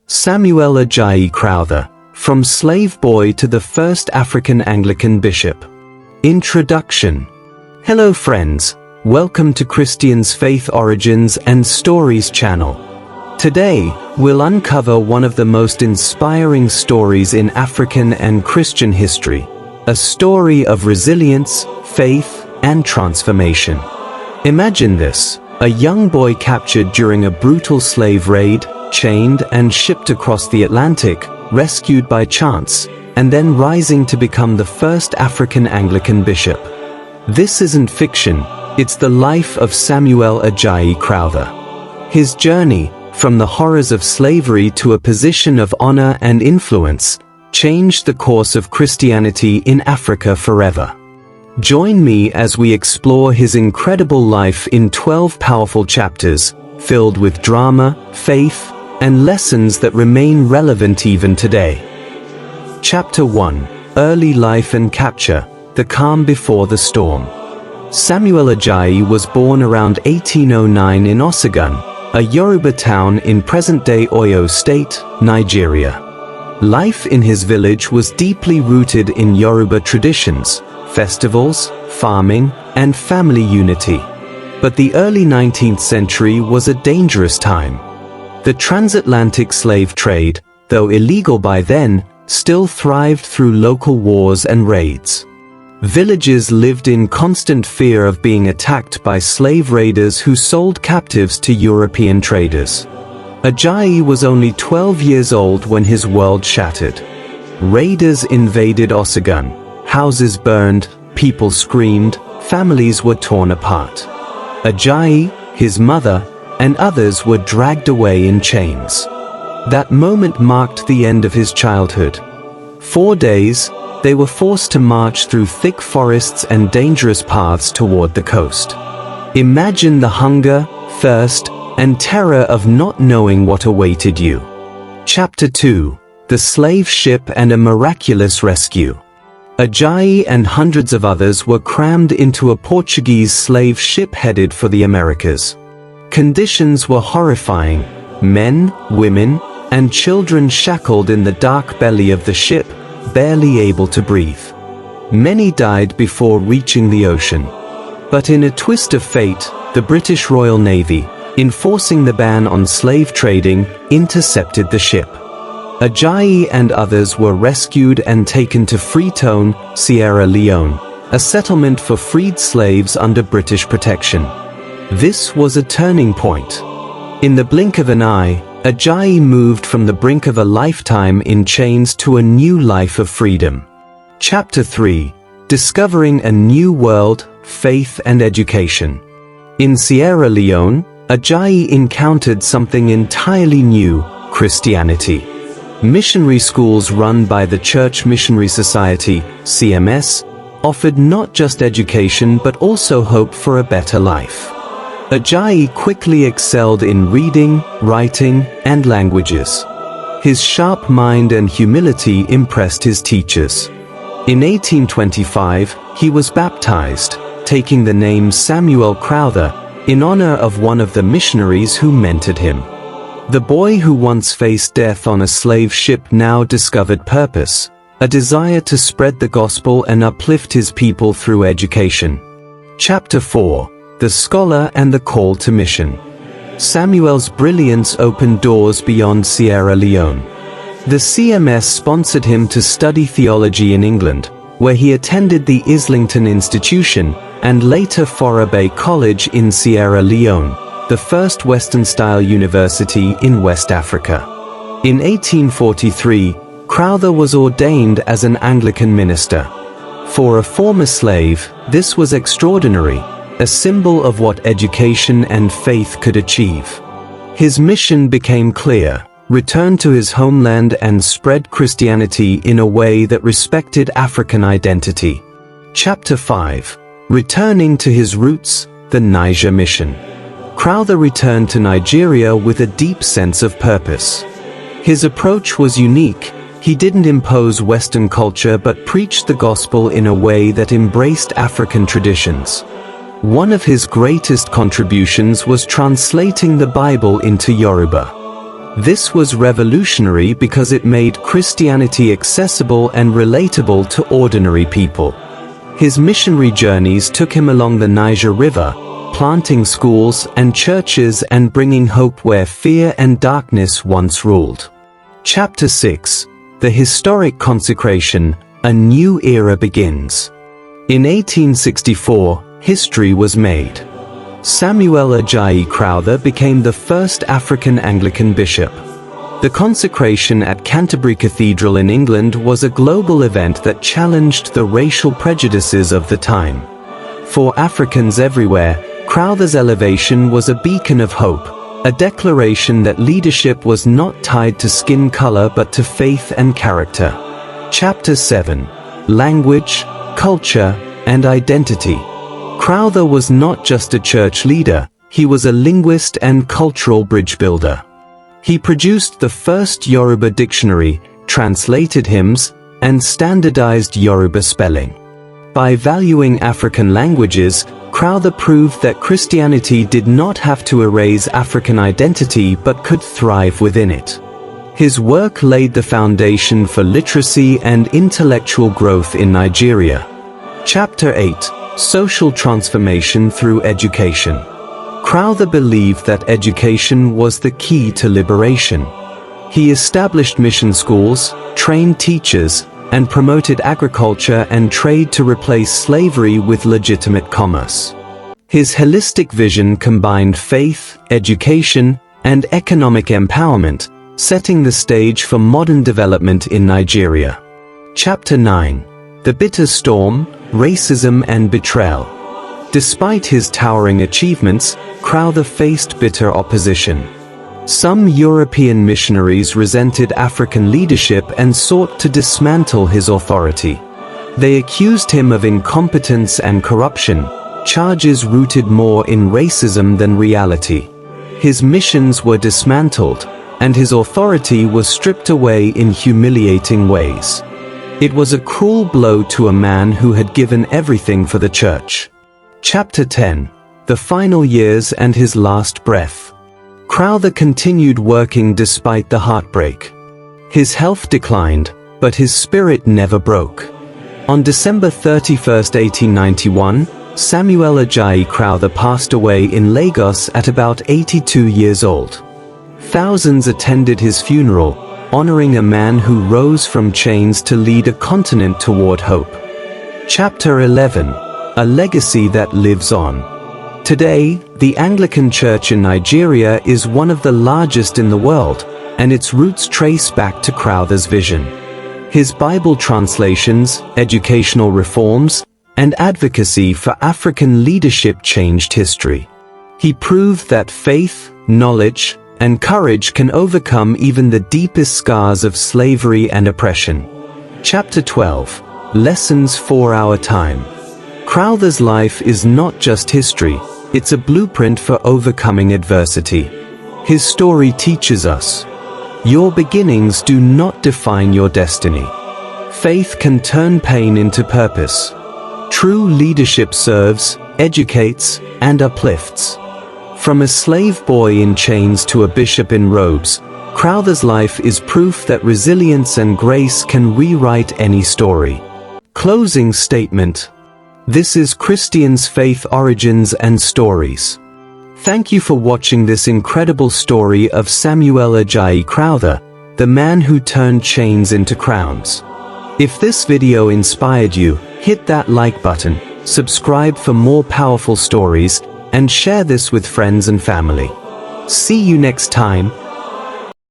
Samuel Ajayi Crowther, From Slave Boy to the First African Anglican Bishop. Introduction. Hello friends, welcome to Christian's Faith Origins and Stories channel. Today, we'll uncover one of the most inspiring stories in African and Christian history, a story of resilience, faith, and transformation. Imagine this, a young boy captured during a brutal slave raid, chained and shipped across the Atlantic, rescued by chance, and then rising to become the first African Anglican bishop. This isn't fiction, it's the life of Samuel Ajayi Crowther. His journey, from the horrors of slavery to a position of honor and influence, changed the course of Christianity in Africa forever. Join me as we explore his incredible life in 12 powerful chapters, filled with drama, faith, and lessons that remain relevant even today. Chapter 1. Early Life and Capture, the Calm Before the Storm. Samuel Ajayi was born around 1809 in Osagun, a Yoruba town in present-day Oyo State, Nigeria. Life in his village was deeply rooted in Yoruba traditions, festivals, farming, and family unity. But the early 19th century was a dangerous time. The transatlantic slave trade, though illegal by then, still thrived through local wars and raids. Villages lived in constant fear of being attacked by slave raiders who sold captives to European traders. Ajayi was only 12 years old when his world shattered. Raiders invaded Osagun, houses burned, people screamed, families were torn apart. Ajayi, his mother, and others were dragged away in chains. That moment marked the end of his childhood. 4 days, they were forced to march through thick forests and dangerous paths toward the coast. Imagine the hunger, thirst, and terror of not knowing what awaited you. Chapter 2. The Slave Ship and a Miraculous Rescue. Ajayi and hundreds of others were crammed into a Portuguese slave ship headed for the Americas. Conditions were horrifying. Men, women, and children shackled in the dark belly of the ship, barely able to breathe. Many died before reaching the ocean. But in a twist of fate, the British Royal Navy, enforcing the ban on slave trading, intercepted the ship. Ajayi and others were rescued and taken to Freetown, Sierra Leone, a settlement for freed slaves under British protection. This was a turning point. In the blink of an eye, Ajayi moved from the brink of a lifetime in chains to a new life of freedom. Chapter 3. Discovering a New World, Faith and Education. In Sierra Leone, Ajayi encountered something entirely new: Christianity. Missionary schools run by the Church Missionary Society, CMS, offered not just education but also hope for a better life. Ajayi quickly excelled in reading, writing, and languages. His sharp mind and humility impressed his teachers. In 1825, he was baptized, taking the name Samuel Crowther, in honor of one of the missionaries who mentored him. The boy who once faced death on a slave ship now discovered purpose, a desire to spread the gospel and uplift his people through education. Chapter 4. The Scholar and the Call to Mission. Samuel's brilliance opened doors beyond Sierra Leone. The CMS sponsored him to study theology in England, where he attended the Islington Institution, and later Forabe College in Sierra Leone, the first Western-style university in West Africa. In 1843, Crowther was ordained as an Anglican minister. For a former slave, this was extraordinary, a symbol of what education and faith could achieve. His mission became clear: return to his homeland and spread Christianity in a way that respected African identity. Chapter 5. Returning to his roots, the Niger Mission. Crowther returned to Nigeria with a deep sense of purpose. His approach was unique. He didn't impose Western culture but preached the gospel in a way that embraced African traditions. One of his greatest contributions was translating the Bible into Yoruba. This was revolutionary because it made Christianity accessible and relatable to ordinary people. His missionary journeys took him along the Niger River, planting schools and churches and bringing hope where fear and darkness once ruled. Chapter 6. The Historic Consecration, a New Era Begins. In 1864, history was made. Samuel Ajayi Crowther became the first African Anglican bishop. The consecration at Canterbury Cathedral in England was a global event that challenged the racial prejudices of the time. For Africans everywhere, Crowther's elevation was a beacon of hope, a declaration that leadership was not tied to skin color but to faith and character. Chapter 7. Language, Culture, and Identity. Crowther was not just a church leader, he was a linguist and cultural bridge builder. He produced the first Yoruba dictionary, translated hymns, and standardized Yoruba spelling. By valuing African languages, Crowther proved that Christianity did not have to erase African identity but could thrive within it. His work laid the foundation for literacy and intellectual growth in Nigeria. Chapter 8. Social Transformation Through Education. Crowther believed that education was the key to liberation. He established mission schools, trained teachers, and promoted agriculture and trade to replace slavery with legitimate commerce. His holistic vision combined faith, education, and economic empowerment, setting the stage for modern development in Nigeria. Chapter 9. The Bitter Storm, Racism and Betrayal. Despite his towering achievements, Crowther faced bitter opposition. Some European missionaries resented African leadership and sought to dismantle his authority. They accused him of incompetence and corruption, charges rooted more in racism than reality. His missions were dismantled, and his authority was stripped away in humiliating ways. It was a cruel blow to a man who had given everything for the church. Chapter 10. The Final Years and His Last Breath. Crowther continued working despite the heartbreak. His health declined, but his spirit never broke. On December 31, 1891, Samuel Ajayi Crowther passed away in Lagos at about 82 years old. Thousands attended his funeral, honoring a man who rose from chains to lead a continent toward hope. Chapter 11. A Legacy That Lives On. Today, the Anglican Church in Nigeria is one of the largest in the world, and its roots trace back to Crowther's vision. His Bible translations, educational reforms, and advocacy for African leadership changed history. He proved that faith, knowledge, and courage can overcome even the deepest scars of slavery and oppression. Chapter 12. Lessons for Our Time. Crowther's life is not just history, it's a blueprint for overcoming adversity. His story teaches us, your beginnings do not define your destiny. Faith can turn pain into purpose. True leadership serves, educates, and uplifts. From a slave boy in chains to a bishop in robes, Crowther's life is proof that resilience and grace can rewrite any story. Closing statement. This is Christian's Faith Origins and Stories. Thank you for watching this incredible story of Samuel Ajayi Crowther, the man who turned chains into crowns. If this video inspired you, hit that like button, subscribe for more powerful stories, and share this with friends and family. See you next time.